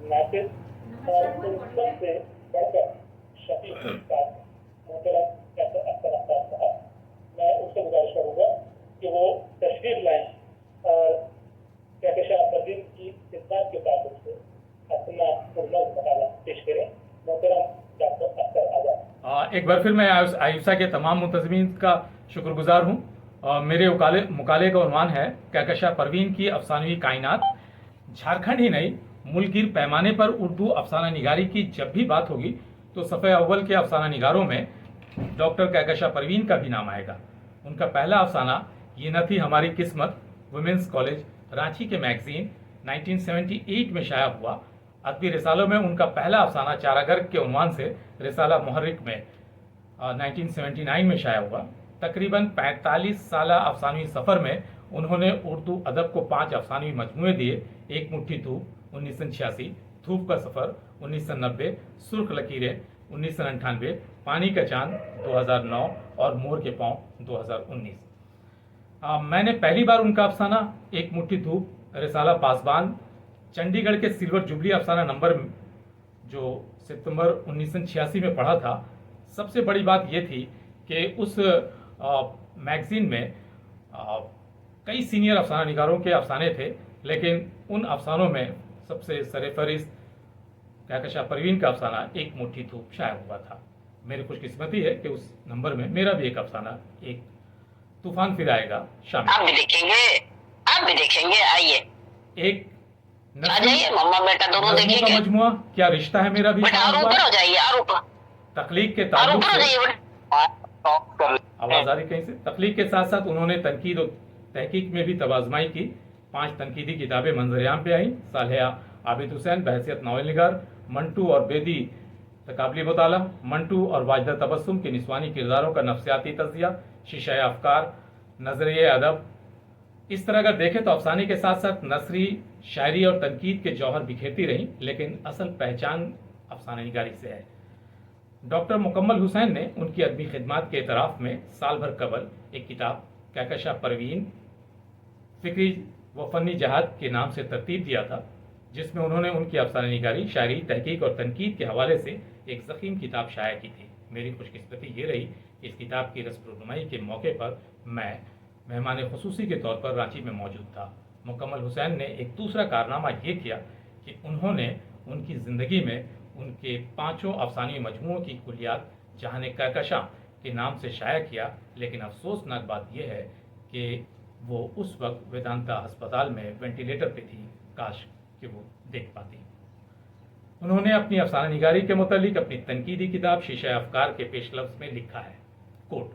नासिर और उन सबसे बढ़कर शफीक उस्ताद मोहतरम कैसर अख्तर अफ्ताब साहब, मैं उनसे गुजारिश करूँगा कि वो तशरीफ लाएं और कहकशां परवीन की खिदमत के ताल्लुक से अपना पुरमौज मकाला पेश करें। मोहतरम डॉक्टर अख्तर आजाद। एक बार फिर मैं आयुषा के तमाम मुंतज़मीन का शुक्रगुजार हूँ। मेरे मुकाले का उन्वान है कहकशां परवीन की अफसानवी कायनात। झारखंड ही नहीं, मुल्कगीर पैमाने पर उर्दू अफसाना निगारी की जब भी बात होगी तो सफ़े अव्वल के अफसाना निगारों में डॉक्टर कहकशां परवीन का भी नाम आएगा। उनका पहला अफसाना ये न थी हमारी किस्मत वुमेंस कॉलेज रांची के मैगजीन 1978 में शाया हुआ। अदबी रिसालों में उनका पहला अफसाना चारागर के उन्वान से रिसाला मुहर्रिक में 1979 में शाया हुआ। तकरीबन 45 साला अफसानवी सफ़र में उन्होंने उर्दू अदब को 5 अफसानवी मजमूए दिए। एक मुट्ठी धूप 1986, धूप का सफ़र 1990, सुर्ख लकीरें 1998, पानी का चांद 2009 और मोर के पाँव 2019। मैंने पहली बार उनका अफसाना एक मुट्ठी धूप रिसाला पासबान चंडीगढ़ के सिल्वर जुबली अफसाना नंबर जो सितंबर 1986 में पढ़ा था। सबसे बड़ी बात यह थी कि उस मैगजीन में कई सीनियर अफसाना निगारों के अफसाने थे, लेकिन उन अफसानों में सबसे सरफहरिस्त कहकशां परवीन का अफसाना एक मुट्ठी धूप शाया हुआ था। मेरी खुशकिस्मती है कि उस नंबर में मेरा भी एक अफसाना एक तूफान फिर आएगा शामिल। आप भी देखेंगे, आइए एक आ जाइए, मम्मा बेटा दोनों देखेंगे। मजमुआ क्या रिश्ता है मेरा भी बेटा ऊपर हो जाइए, और ऊपर तख्लीक के ताल्लुक ऊपर हो से जाइए। आवाज आ रही कहीं से। तख्लीक के साथ साथ उन्होंने तनकीद और तहकीक में भी तवाज़माई की। 5 तनकीदी किताबें मंजरियाम पे आई। सालेहा आबिद हुसैन बहैसियत नावल निगार, मंटू और बेदी तकाबली मुताला, मंटू और वाजदा तबस्सुम के निस्वानी किरदारों का नफ्सियाती तज़किया, शीशा अफकार, नजरिए अदब। इस तरह अगर देखें तो अफसाने के साथ साथ नसरी, शायरी और तनकीद के जौहर बिखेरती रहीं, लेकिन असल पहचान अफसाना निगारी से है। डॉक्टर मुकम्मल हुसैन ने उनकी अदबी खिदमात के एतराफ़ में साल भर कबल एक किताब कहकशां परवीन फ़िक्री व फ़नी जहाद के नाम से तरतीब दिया था, जिसमें उन्होंने उनकी अफसाना निगारी, शायरी, तहकीक और तनकीद के हवाले से एक ज़ख़ीम किताब शाया की थी। मेरी खुशकिस्मती ये रही कि इस किताब की रस्म-नुमाई के मौके पर मैं मेहमान ख़ुसूसी के तौर पर रांची में मौजूद था। मुकम्मल हुसैन ने एक दूसरा कारनामा ये किया कि उन्होंने उनकी ज़िंदगी में उनके 5 अफसानी मजमूओं की कुलियात जहान कहकशां के नाम से शाया किया, लेकिन अफसोसनाक बात यह है कि वो उस वक्त वेदांता अस्पताल में वेंटिलेटर पे थी। काश कि वो देख पाती। उन्होंने अपनी अफसाना निगारी के मुतालिक अपनी तनकीदी किताब शीशा अफकार के पेश लफ्ज़ में लिखा है, कोट,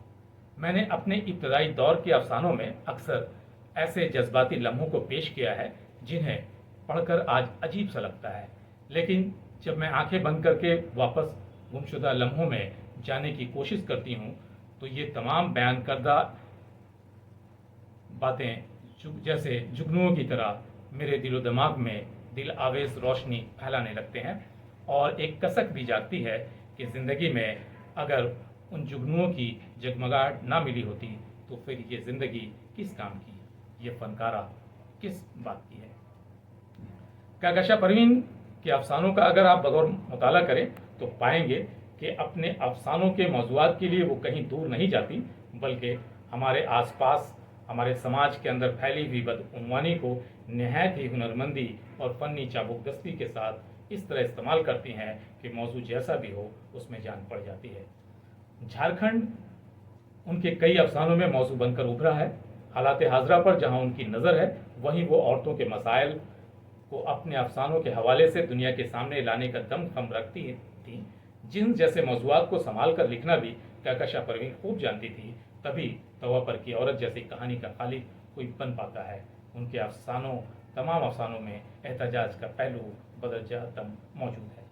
मैंने अपने इब्तदाई दौर के अफसानों में अक्सर ऐसे जज्बाती लम्हों को पेश किया है जिन्हें पढ़कर आज अजीब सा लगता है, लेकिन जब मैं आंखें बंद करके वापस गुमशुदा लम्हों में जाने की कोशिश करती हूँ तो ये तमाम बयान करदा बातें जैसे जुगनुओं की तरह मेरे दिलो दिमाग में दिल आवेज़ रोशनी फैलाने लगते हैं और एक कसक भी जागती है कि ज़िंदगी में अगर उन जुगनुओं की जगमगाहट ना मिली होती तो फिर ये ज़िंदगी किस काम की, ये फनकारा किस बात की है। कहकशां परवीन के अफसानों का अगर आप बगौर मुताला करें तो पाएंगे कि अपने अफसानों के मौज़ूआत के लिए वो कहीं दूर नहीं जाती, बल्कि हमारे आसपास हमारे समाज के अंदर फैली हुई बदउनवानी को नहायत ही हुनरमंदी और फ़नी चाबुकदस्ती के साथ इस तरह इस्तेमाल करती हैं कि मौजू जैसा भी हो उसमें जान पड़ जाती है। झारखंड उनके कई अफसानों में मौजू बनकर उभरा है। हालात हाजरा पर जहां उनकी नज़र है, वहीं वो औरतों के मसाइल को अपने अफसानों के हवाले से दुनिया के सामने लाने का दम खम रखती थी। जिन जैसे मौजूआत को संभाल कर लिखना भी कहकशां परवीन खूब जानती थी, तभी तवा पर की औरत जैसी कहानी का खालिक कोई बन पाता है। उनके तमाम अफसानों में एहतजाज का पहलू बदरजा दम मौजूद है।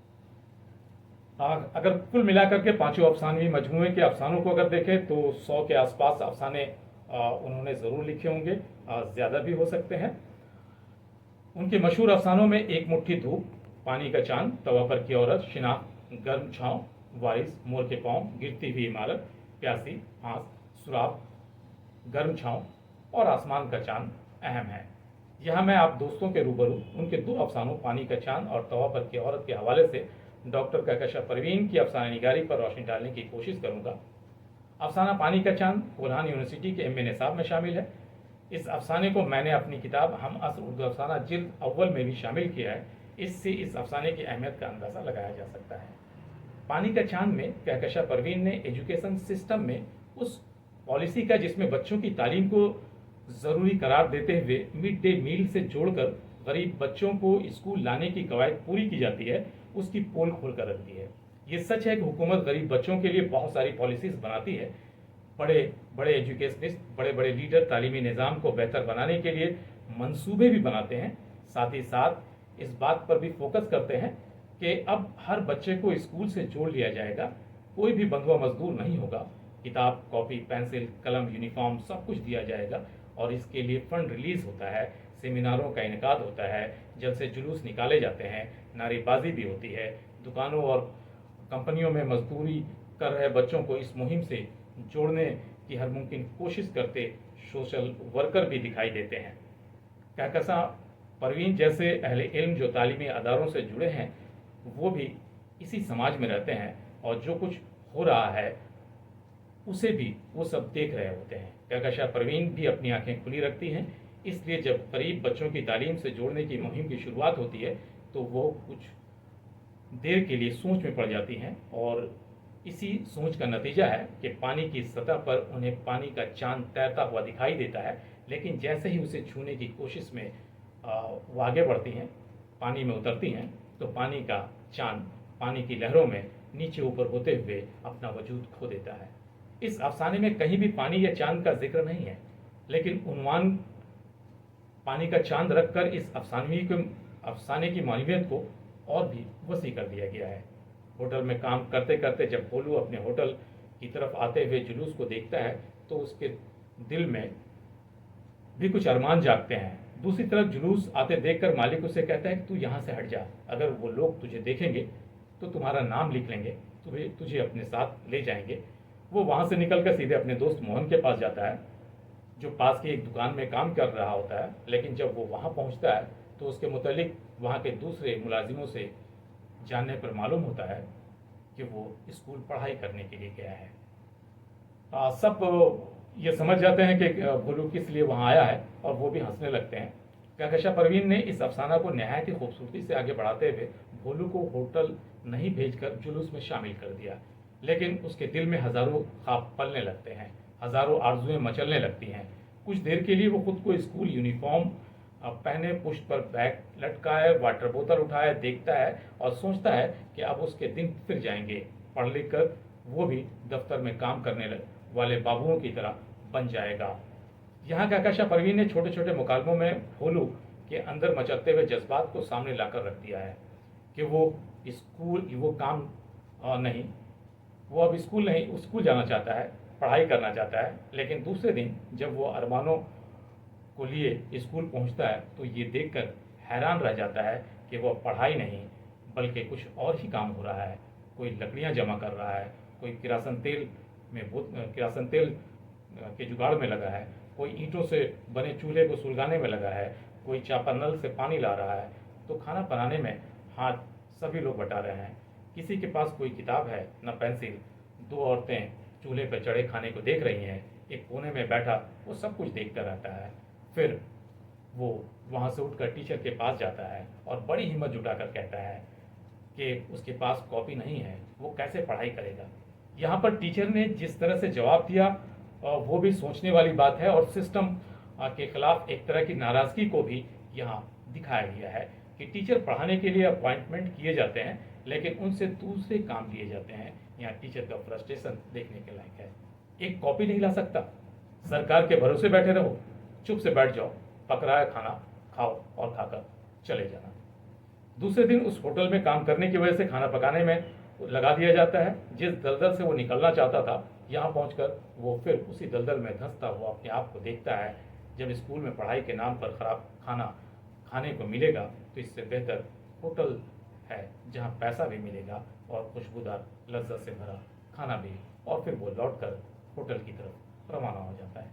अगर कुल मिलाकर के 5 अफसानवी मजमूए के अफसानों को अगर देखें तो 100 के आसपास अफसाने उन्होंने ज़रूर लिखे होंगे, ज़्यादा भी हो सकते हैं। उनके मशहूर अफसानों में एक मुट्ठी धूप, पानी का चांद, तवा पर की औरत, शिनाख्त, गर्म छाँव, वारिस, मोर के पाँव, गिरती हुई इमारत, प्यासी, हाँस, सुराब, गर्म छाँव और आसमान का चांद अहम है। यहाँ मैं आप दोस्तों के रूबरू उनके दो अफसानों पानी का चांद और तवा पर की औरत के हवाले से डॉक्टर कहकशा परवीन की अफसाना निगारी पर रोशनी डालने की कोशिश करूंगा। अफसाना पानी का चांद कोल्हान यूनिवर्सिटी के एम.ए. निसाब में शामिल है। इस अफसाने को मैंने अपनी किताब हम असर उर्दू अफसाना जिल्द अव्वल में भी शामिल किया है। इससे इस अफसाने की अहमियत का अंदाज़ा लगाया जा सकता है। पानी का चांद में कहकशा परवीन ने एजुकेशन सिस्टम में उस पॉलिसी का जिसमें बच्चों की तालीम को ज़रूरी करार देते हुए मिड डे मील से जोड़कर गरीब बच्चों को स्कूल लाने की कवायद पूरी की जाती है, उसकी पोल खोल कर रख दी है। ये सच है कि हुकूमत गरीब बच्चों के लिए बहुत सारी पॉलिसीज़ बनाती है। बड़े बड़े एजुकेशनिस्ट, बड़े बड़े लीडर तालीमी निज़ाम को बेहतर बनाने के लिए मंसूबे भी बनाते हैं। साथ ही साथ इस बात पर भी फोकस करते हैं कि अब हर बच्चे को स्कूल से जोड़ लिया जाएगा, कोई भी बंधुआ मजदूर नहीं होगा। किताब, कॉपी, पेंसिल, कलम, यूनिफॉर्म सब कुछ दिया जाएगा और इसके लिए फंड रिलीज होता है, सेमिनारों का इनकाद होता है, जल से जुलूस निकाले जाते हैं, नारेबाजी भी होती है। दुकानों और कंपनियों में मजदूरी कर रहे बच्चों को इस मुहिम से जोड़ने की हर मुमकिन कोशिश करते सोशल वर्कर भी दिखाई देते हैं। कहकशा परवीन जैसे अहले इल्म जो तालीमी अदारों से जुड़े हैं, वो भी इसी समाज में रहते हैं और जो कुछ हो रहा है उसे भी वो सब देख रहे होते हैं। कहकशा परवीन भी अपनी आंखें खुली रखती हैं, इसलिए जब गरीब बच्चों की तालीम से जोड़ने की मुहिम की शुरुआत होती है तो वो कुछ देर के लिए सोच में पड़ जाती हैं और इसी सोच का नतीजा है कि पानी की सतह पर उन्हें पानी का चांद तैरता हुआ दिखाई देता है, लेकिन जैसे ही उसे छूने की कोशिश में वो आगे बढ़ती हैं, पानी में उतरती हैं, तो पानी का चांद पानी की लहरों में नीचे ऊपर होते हुए अपना वजूद खो देता है। इस अफसाने में कहीं भी पानी या चांद का जिक्र नहीं है, लेकिन उन्वान पानी का चांद रखकर इस अफसाने की मानवियत को और भी वसी कर दिया गया है। होटल में काम करते करते जब भोलू अपने होटल की तरफ आते हुए जुलूस को देखता है तो उसके दिल में भी कुछ अरमान जागते हैं। दूसरी तरफ जुलूस आते देखकर मालिक उसे कहता है कि तू यहाँ से हट जा, अगर वो लोग तुझे देखेंगे तो तुम्हारा नाम लिख लेंगे, तुझे अपने साथ ले जाएंगे। वो वहाँ से निकलकर सीधे अपने दोस्त मोहन के पास जाता है, जो पास की एक दुकान में काम कर रहा होता है। लेकिन जब वो वहाँ पहुँचता है तो उसके मुतालिक वहाँ के दूसरे मुलाजिमों से जानने पर मालूम होता है कि वो स्कूल पढ़ाई करने के लिए गया है। सब ये समझ जाते हैं कि भोलू किस लिए वहाँ आया है और वो भी हंसने लगते हैं। कहकशा परवीन ने इस अफसाना को नहायत ही खूबसूरती से आगे बढ़ाते हुए भोलू को होटल नहीं भेजकर जुलूस में शामिल कर दिया, लेकिन उसके दिल में हज़ारों ख्वाब पलने लगते हैं, हज़ारों आरजुएं मचलने लगती हैं। कुछ देर के लिए वो खुद को स्कूल यूनिफॉर्म पहने, पुष्ट पर बैग लटकाए, वाटर बोतल उठाए देखता है और सोचता है कि अब उसके दिन फिर जाएंगे। पढ़ लिख कर वो भी दफ्तर में काम करने वाले बाबुओं की तरह बन जाएगा। यहाँ कहकशा परवीन ने छोटे छोटे मुकालमों में भोलू के अंदर मचलते हुए जज्बात को सामने लाकर रख दिया है कि वो अब स्कूल जाना चाहता है, पढ़ाई करना चाहता है। लेकिन दूसरे दिन जब वो अरमानों को लिए स्कूल पहुंचता है तो ये देखकर हैरान रह जाता है कि वह पढ़ाई नहीं बल्कि कुछ और ही काम हो रहा है। कोई लकड़ियां जमा कर रहा है, कोई किरासन तेल के जुगाड़ में लगा है, कोई ईंटों से बने चूल्हे को सुलगाने में लगा है, कोई चापानल से पानी ला रहा है। तो खाना बनाने में हाथ सभी लोग बटा रहे हैं। किसी के पास कोई किताब है न पेंसिल। दो औरतें चूल्हे पर चढ़े खाने को देख रही हैं, एक कोने में बैठा वो सब कुछ देखता रहता है। फिर वो वहाँ से उठकर टीचर के पास जाता है और बड़ी हिम्मत जुटाकर कहता है कि उसके पास कॉपी नहीं है, वो कैसे पढ़ाई करेगा। यहाँ पर टीचर ने जिस तरह से जवाब दिया वो भी सोचने वाली बात है और सिस्टम के खिलाफ एक तरह की नाराज़गी को भी यहाँ दिखाया गया है कि टीचर पढ़ाने के लिए अपॉइंटमेंट किए जाते हैं लेकिन उनसे दूसरे काम लिए जाते हैं। यहाँ टीचर का फ्रस्ट्रेशन देखने के लायक है। एक कॉपी नहीं ला सकता, सरकार के भरोसे बैठे रहो, चुप से बैठ जाओ, पक रहा है खाना, खाओ और खाकर चले जाना। दूसरे दिन उस होटल में काम करने की वजह से खाना पकाने में लगा दिया जाता है। जिस दलदल से वो निकलना चाहता था, यहाँ पहुंचकर वो फिर उसी दलदल में धंसता हुआ अपने आप को देखता है। जब स्कूल में पढ़ाई के नाम पर खराब खाना खाने को मिलेगा तो इससे बेहतर होटल है जहाँ पैसा भी मिलेगा और खुशबूदार लज्जत से भरा खाना भी। और फिर वो लौटकर होटल की तरफ रवाना हो जाता है।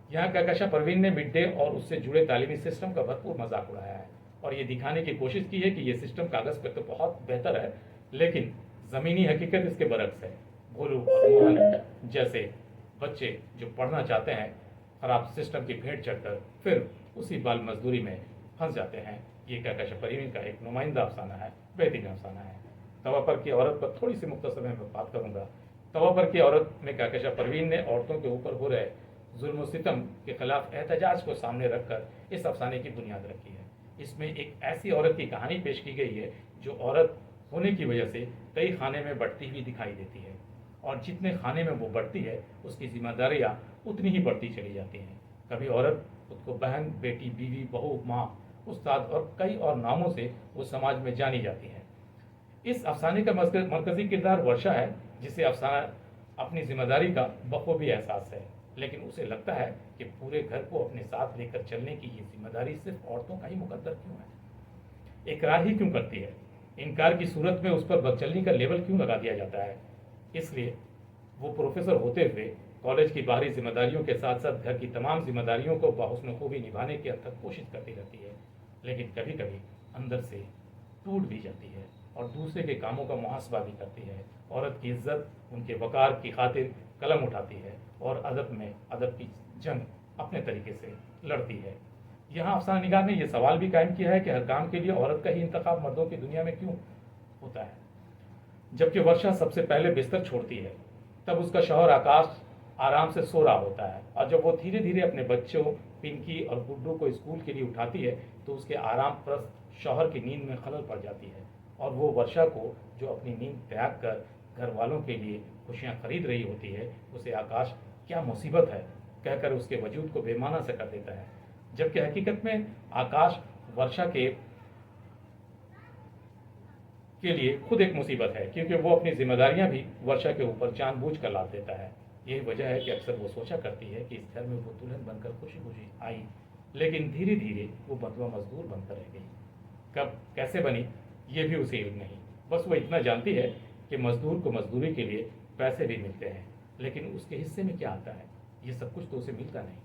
यहाँ कहकशा परवीन ने मिड डे और उससे जुड़े तालीमी सिस्टम का भरपूर मजाक उड़ाया है और ये दिखाने की कोशिश की है कि ये सिस्टम कागज पर तो बहुत बेहतर है, लेकिन ज़मीनी हकीकत इसके बरक्स है। भोलू और मोहन जैसे बच्चे जो पढ़ना चाहते हैं, खराब सिस्टम की भेंट चढ़कर फिर उसी बाल मजदूरी में फंस जाते हैं। ये कहकशा परवीन का एक नुमाइंदा अफसाना है, बेहतरीन अफसाना है। तवा पर की औरत पर थोड़ी सी मुख्तसर में बात करूंगा। तवा पर की औरत में कहकशा परवीन ने औरतों के ऊपर हो रहे जुल्म सितम के खिलाफ एहतजाज को सामने रखकर इस अफसाने की बुनियाद रखी है। इसमें एक ऐसी औरत की कहानी पेश की गई है जो औरत होने की वजह से कई खाने में बढ़ती हुई दिखाई देती है, और जितने खाने में वो बढ़ती है उसकी जिम्मेदारियाँ उतनी ही बढ़ती चली जाती हैं। कभी औरत खुद को बहन, बेटी, बीवी, बहू, माँ, उस्ताद और कई और नामों से वो समाज में जानी जाती है। इस अफसाने का मरकजी किरदार वर्षा है, जिसे अफसाना अपनी जिम्मेदारी का बखूबी एहसास है, लेकिन उसे लगता है कि पूरे घर को अपने साथ लेकर चलने की ये जिम्मेदारी सिर्फ औरतों का ही मुकद्दर क्यों है, इकरार ही क्यों करती है, इनकार की सूरत में उस पर बदचलनी का लेबल क्यों लगा दिया जाता है। इसलिए वो प्रोफेसर होते हुए कॉलेज की बाहरी जिम्मेदारियों के साथ साथ घर की तमाम जिम्मेदारियों को बाहुस्न खूबी निभाने की अथक कोशिश करती रहती है, लेकिन कभी कभी अंदर से टूट भी जाती है और दूसरे के कामों का मुहासबा भी करती है। औरत की इज्जत, उनके वकार की खातिर कलम उठाती है और अदब में अदब की जंग अपने तरीके से लड़ती है। यहाँ अफसाना निगार ने यह सवाल भी कायम किया है कि हर काम के लिए औरत का ही इंतखाब मर्दों की दुनिया में क्यों होता है। जबकि वर्षा सबसे पहले बिस्तर छोड़ती है, तब उसका शौहर आकाश आराम से सो रहा होता है, और जब वो धीरे धीरे अपने बच्चों पिंकी और गुड्डू को स्कूल के लिए उठाती है तो उसके आराम प्रस्त शौहर की नींद में खलल पड़ जाती है, और वो वर्षा को जो अपनी नींद त्याग कर घर वालों के लिए खुशियाँ खरीद रही होती है, उसे आकाश क्या मुसीबत है कहकर उसके वजूद को बेमाना से कर देता है। जबकि हकीकत में आकाश वर्षा के लिए खुद एक मुसीबत है, क्योंकि वो अपनी जिम्मेदारियां भी वर्षा के ऊपर जानबूझ कर लाद देता है। यही वजह है कि अक्सर वो सोचा करती है कि इस घर में वो दुल्हन बनकर खुशी खुशी आई, लेकिन धीरे धीरे वो बदवा मजदूर बनकर रह गई। कब कैसे बनी ये भी उसे इल्म नहीं, बस वो इतना जानती है कि मजदूर को मजदूरी के लिए पैसे भी मिलते हैं, लेकिन उसके हिस्से में क्या आता है ये सब कुछ तो उसे मिलता नहीं।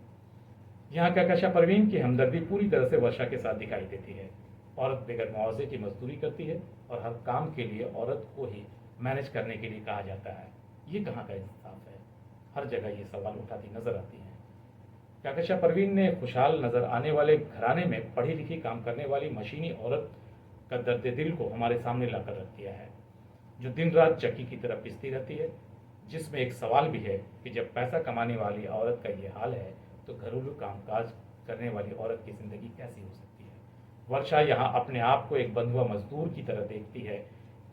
यहाँ कहकशा परवीन की हमदर्दी पूरी तरह से वर्षा के साथ दिखाई देती है। औरत बगैर मुआवजे की मजदूरी करती है और हर काम के लिए औरत को ही मैनेज करने के लिए कहा जाता है। ये कहाँ का इंसाफ है। हर जगह ये सवाल उठाती नजर आती है। कहकशा परवीन ने खुशहाल नजर आने वाले घराने में पढ़ी लिखी काम करने वाली मशीनी औरत का दर्द दिल को हमारे सामने लाकर रख दिया है, जो दिन रात चक्की की तरह पिसती रहती है, जिसमें एक सवाल भी है कि जब पैसा कमाने वाली औरत का ये हाल है तो घरेलू कामकाज करने वाली औरत की जिंदगी कैसी हो सकती है। वर्षा यहाँ अपने आप को एक बंधुआ मजदूर की तरह देखती है,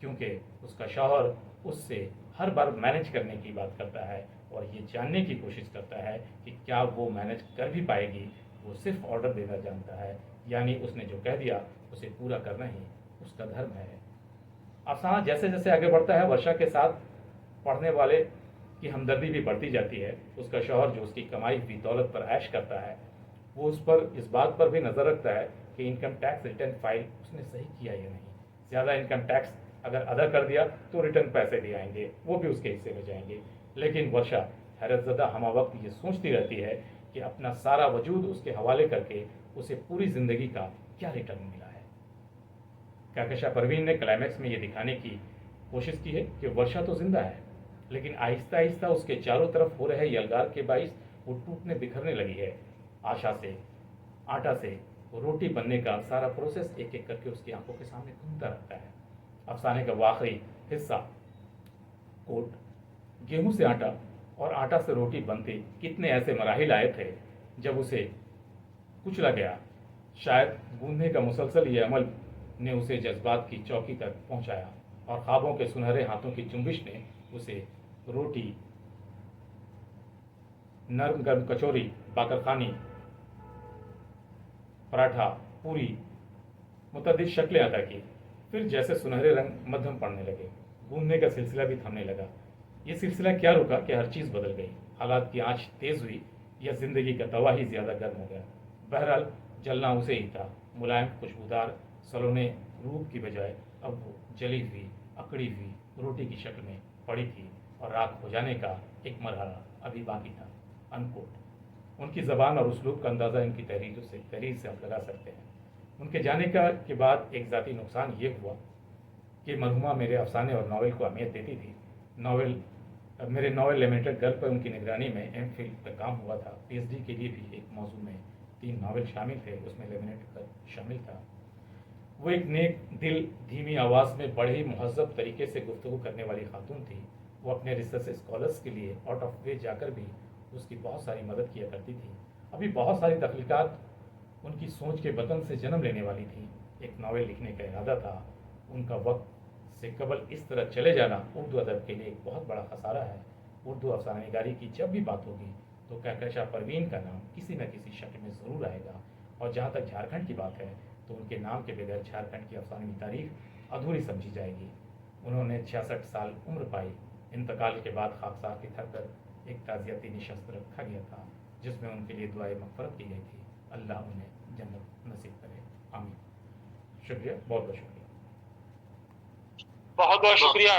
क्योंकि उसका शौहर उससे हर बार मैनेज करने की बात करता है और ये जानने की कोशिश करता है कि क्या वो मैनेज कर भी पाएगी। वो सिर्फ ऑर्डर देना जानता है, यानी उसने जो कह दिया उसे पूरा करना ही उसका धर्म है। अफसाना जैसे जैसे आगे बढ़ता है, वर्षा के साथ पढ़ने वाले की हमदर्दी भी बढ़ती जाती है। उसका शौहर जो उसकी कमाई हुई दौलत पर ऐश करता है, वो उस पर इस बात पर भी नज़र रखता है कि इनकम टैक्स रिटर्न फाइल उसने सही किया या नहीं। ज़्यादा इनकम टैक्स अगर अदा कर दिया तो रिटर्न पैसे भी आएंगे, वो भी उसके हिस्से में जाएंगे। लेकिन वर्षा हैरतज़दा हमा वक्त ये सोचती रहती है कि अपना सारा वजूद उसके हवाले करके उसे पूरी ज़िंदगी का क्या रिटर्न मिला है। कहकशा परवीन ने क्लाइमैक्स में ये दिखाने की कोशिश की है कि वर्षा तो जिंदा है, लेकिन आहिस्ता आहिस्ता उसके चारों तरफ हो रहे यलगार के बाइस वो टूटने बिखरने लगी है। आशा से, आटा से रोटी बनने का सारा प्रोसेस एक एक करके उसकी आंखों के सामने घूमता रहता है। अफसाने का आखिरी हिस्सा कोट, गेहूं से आटा और आटा से रोटी बनते कितने ऐसे मराहिल आए थे जब उसे कुचला गया। शायद गूंदने का मुसलसल ये अमल ने उसे जज्बात की चौकी तक पहुंचाया और ख्वाबों के सुनहरे हाथों की जुम्बिश ने उसे रोटी, नरम गर्म कचौरी, बाकरखानी, पराठा, पूरी मुतअद्दिद शक्लें अदा की। फिर जैसे सुनहरे रंग मध्यम पड़ने लगे, गूंदने का सिलसिला भी थमने लगा। ये सिलसिला क्या रुका कि हर चीज़ बदल गई। हालात की आंच तेज हुई या जिंदगी का तवा ही ज़्यादा गर्म हो गया। बहरहाल जलना उसे ही था। मुलायम खुशबूदार सलोने रूप की बजाय अब वो जली हुई अकड़ी हुई रोटी की शक्ल में पड़ी थी और राख हो जाने का एक मरहला अभी बाकी था। अनकोट। ان کی زبان اور اسلوب کا اندازہ ان کی تحریر سے آپ لگا سکتے ہیں۔ ان کے جانے کے بعد ایک ذاتی نقصان یہ ہوا کہ مرحومہ میرے افسانے اور ناول کو اہمیت دیتی تھی۔ میرے ناول لیمنیٹڈ گرل پر ان کی نگرانی میں ایم فل کا کام ہوا تھا۔ پی ایچ ڈی کے لیے بھی ایک موضوع میں 3 ناول شامل تھے، اس میں لیمنیٹڈ گرل شامل تھا۔ وہ ایک نیک دل، دھیمی آواز میں بڑے ہی مہذب طریقے سے گفتگو کرنے والی خاتون تھی۔ وہ اپنے ریسرچ اسکالرس کے لیے آؤٹ آف وے جا کر بھی اس کی بہت ساری مدد کیا کرتی تھی۔ ابھی بہت ساری تخلیقات ان کی سوچ کے بطن سے جنم لینے والی تھی۔ ایک ناول لکھنے کا ارادہ تھا۔ ان کا وقت سے قبل اس طرح چلے جانا اردو ادب کے لیے ایک بہت بڑا خسارہ ہے۔ اردو افسانہ نگاری کی جب بھی بات ہوگی تو کہکشاں پروین کا نام کسی نہ کسی شکل میں ضرور آئے گا، اور جہاں تک جھارکھنڈ کی بات ہے تو ان کے نام کے بغیر جھارکھنڈ کی افسانوی تاریخ ادھوری سمجھی جائے گی۔ انہوں نے 66 سال عمر پائی۔ انتقال کے بعد خاکسار کی تھک کر ایک تعزیتی نشست رکھا گیا تھا جس میں ان کے لیے دعائے مغفرت کی گئی تھی۔ اللہ انہیں جنت نصیب کرے، آمین۔ شکریہ، بہت بہت شکریہ۔ بہت بہت شکریہ